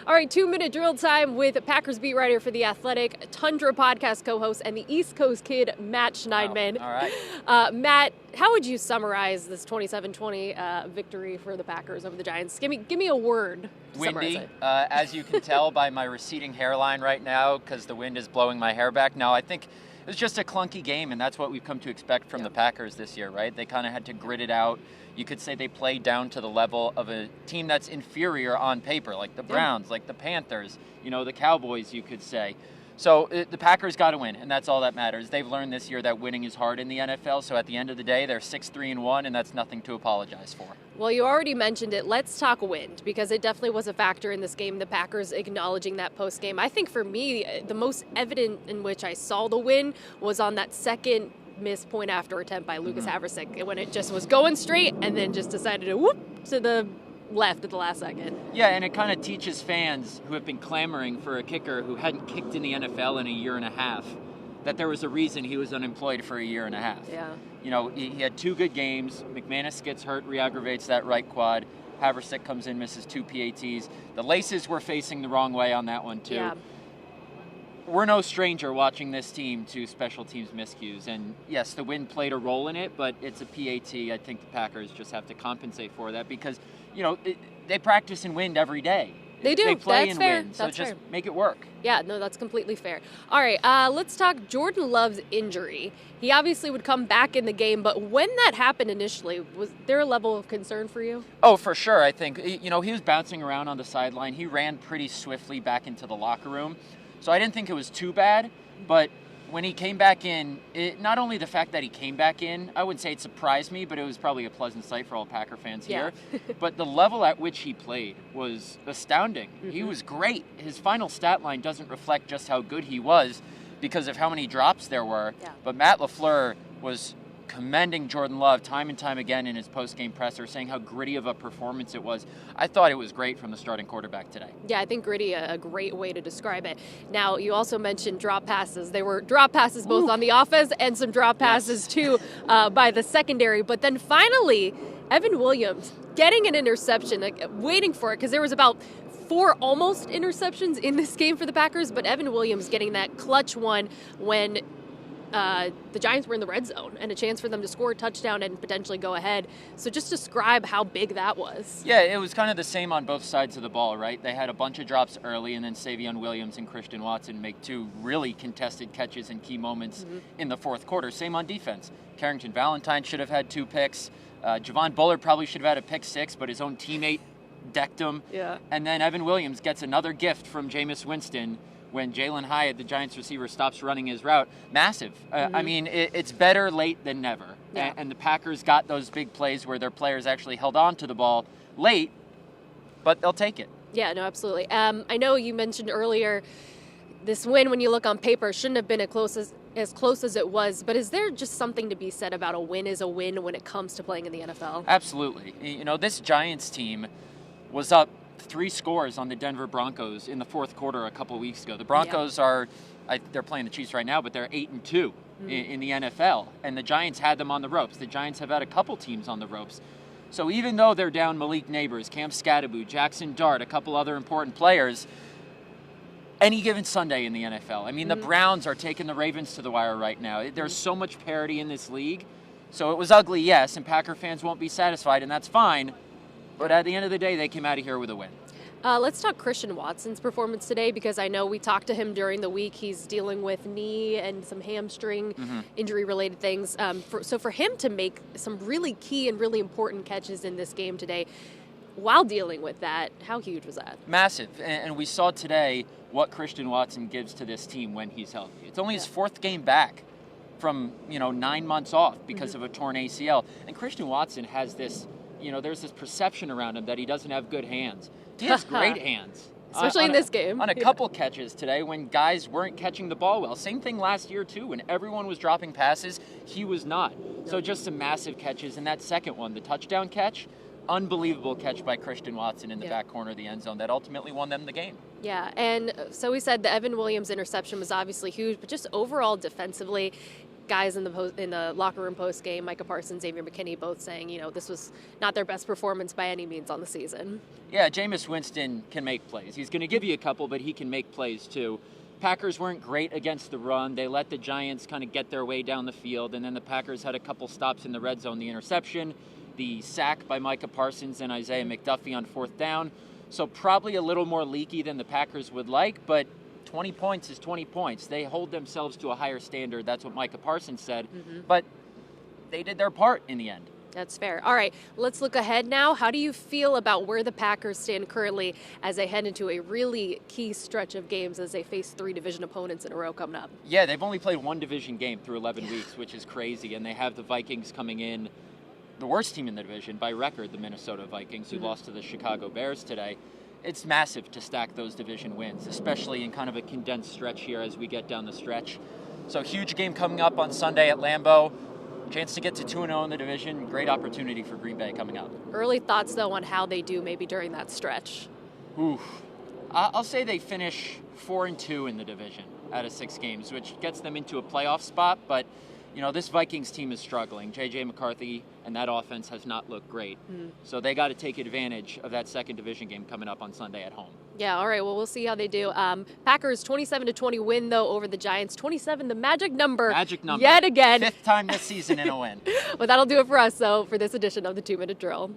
All right, 2-minute drill time with Packers beat writer for The Athletic, Tundra podcast co-host, and the East Coast kid, Matt Schneidman. Oh, all right. Matt, how would you summarize this 27-20 victory for the Packers over the Giants? Give me a word to summarize Windy, it. as you can tell by my receding hairline right now, because the wind is blowing my hair back. No, I think it was just a clunky game, and that's what we've come to expect from the Packers this year, right? They kind of had to grit it out. You could say they played down to the level of a team that's inferior on paper, like the Browns, like the Panthers, the Cowboys, you could say. So the Packers got to win, and that's all that matters. They've learned this year that winning is hard in the NFL, so at the end of the day, they're 6-3-1, and that's nothing to apologize for. Well, you already mentioned it. Let's talk wind, because it definitely was a factor in this game, the Packers acknowledging that post-game. I think for me, the most evident in which I saw the win was on that second missed point after attempt by Lucas Havrisik, when it just was going straight and then just decided to whoop to the left at the last second. Yeah, and it kind of teaches fans who have been clamoring for a kicker who hadn't kicked in the NFL in a year and a half that there was a reason he was unemployed for a year and a half. Yeah. He had 2 good games. McManus gets hurt, re-aggravates that right quad. Havrisik comes in, misses 2 PATs. The laces were facing the wrong way on that one, too. Yeah. We're no stranger watching this team to special teams miscues. And yes, the wind played a role in it, but it's a PAT. I think the Packers just have to compensate for that because, they practice in wind every day. They do. They play That's in fair. wind, so That's just fair. make it work. Yeah, no, that's completely fair. All right, let's talk Jordan Love's injury. He obviously would come back in the game, but when that happened initially, was there a level of concern for you? Oh, for sure. I think, he was bouncing around on the sideline. He ran pretty swiftly back into the locker room. So I didn't think it was too bad, but when he came back in, not only the fact that he came back in, I wouldn't say it surprised me, but it was probably a pleasant sight for all Packer fans here. But the level at which he played was astounding. He was great. His final stat line doesn't reflect just how good he was because of how many drops there were. Yeah. But Matt LaFleur was commending Jordan Love time and time again in his post-game presser, saying how gritty of a performance it was. I thought it was great from the starting quarterback today. Yeah, I think gritty, a great way to describe it. Now, you also mentioned drop passes. There were drop passes both on the offense and some drop passes too by the secondary. But then finally, Evan Williams getting an interception, waiting for it, because there was about 4 almost interceptions in this game for the Packers, but Evan Williams getting that clutch one when the Giants were in the red zone and a chance for them to score a touchdown and potentially go ahead. So just describe how big that was. Yeah, it was kind of the same on both sides of the ball, right? They had a bunch of drops early, and then Savion Williams and Christian Watson make 2 really contested catches in key moments in the fourth quarter. Same on defense. Carrington Valentine should have had 2 picks. Javon Bullard probably should have had a pick 6, but his own teammate decked him. Yeah. And then Evan Williams gets another gift from Jameis Winston when Jalen Hyatt, the Giants receiver, stops running his route. Massive. I mean, it's better late than never. Yeah. And the Packers got those big plays where their players actually held on to the ball late, but they'll take it. Yeah, no, absolutely. I know you mentioned earlier this win, when you look on paper, shouldn't have been as close as it was, but is there just something to be said about a win is a win when it comes to playing in the NFL? Absolutely. This Giants team was up 3 scores on the Denver Broncos in the fourth quarter a couple weeks ago. The Broncos they're playing the Chiefs right now, but they're 8-2 in the NFL, and the Giants had them on the ropes. The Giants have had a couple teams on the ropes. So even though they're down Malik Neighbors, Cam Scatterbo, Jackson Dart, a couple other important players, any given Sunday in the NFL, I mean, the Browns are taking the Ravens to the wire right now. There's so much parity in this league. So it was ugly, yes, and Packer fans won't be satisfied, and that's fine. But at the end of the day, they came out of here with a win. Let's talk Christian Watson's performance today, because I know we talked to him during the week. He's dealing with knee and some hamstring injury-related things. So for him to make some really key and really important catches in this game today while dealing with that, how huge was that? Massive. And we saw today what Christian Watson gives to this team when he's healthy. It's only his 4th game back from 9 months off because of a torn ACL. And Christian Watson has this, there's this perception around him that he doesn't have good hands. He has great hands. Especially in this game. On a couple catches today when guys weren't catching the ball well. Same thing last year, too. When everyone was dropping passes, he was not. So just some massive catches. And that second one, the touchdown catch, unbelievable catch by Christian Watson in the back corner of the end zone that ultimately won them the game. Yeah, and so we said the Evan Williams interception was obviously huge, but just overall defensively, guys in the locker room post game, Micah Parsons, Xavier McKinney, both saying, this was not their best performance by any means on the season. Yeah, Jameis Winston can make plays. He's going to give you a couple, but he can make plays too. Packers weren't great against the run. They let the Giants kind of get their way down the field, and then the Packers had a couple stops in the red zone. The interception, the sack by Micah Parsons and Isaiah McDuffie on fourth down. So probably a little more leaky than the Packers would like, but 20 points is 20 points. They hold themselves to a higher standard. That's what Micah Parsons said. But they did their part in the end. That's fair. All right, let's look ahead now. How do you feel about where the Packers stand currently as they head into a really key stretch of games as they face 3 division opponents in a row coming up? Yeah, they've only played 1 division game through 11 weeks, which is crazy. And they have the Vikings coming in, the worst team in the division by record, the Minnesota Vikings, who lost to the Chicago Bears today. It's massive to stack those division wins, especially in kind of a condensed stretch here as we get down the stretch. So huge game coming up on Sunday at Lambeau. Chance to get to 2-0 in the division. Great opportunity for Green Bay coming up. Early thoughts, though, on how they do maybe during that stretch? Oof. I'll say they finish 4-2 in the division out of 6 games, which gets them into a playoff spot. But, this Vikings team is struggling. J.J. McCarthy and that offense has not looked great. So they got to take advantage of that second division game coming up on Sunday at home. Yeah, all right. Well, we'll see how they do. Packers 27-20 win, though, over the Giants. 27, the magic number. Magic number. Yet again. 5th time this season in a win. But that'll do it for us, though, for this edition of the 2-Minute Drill.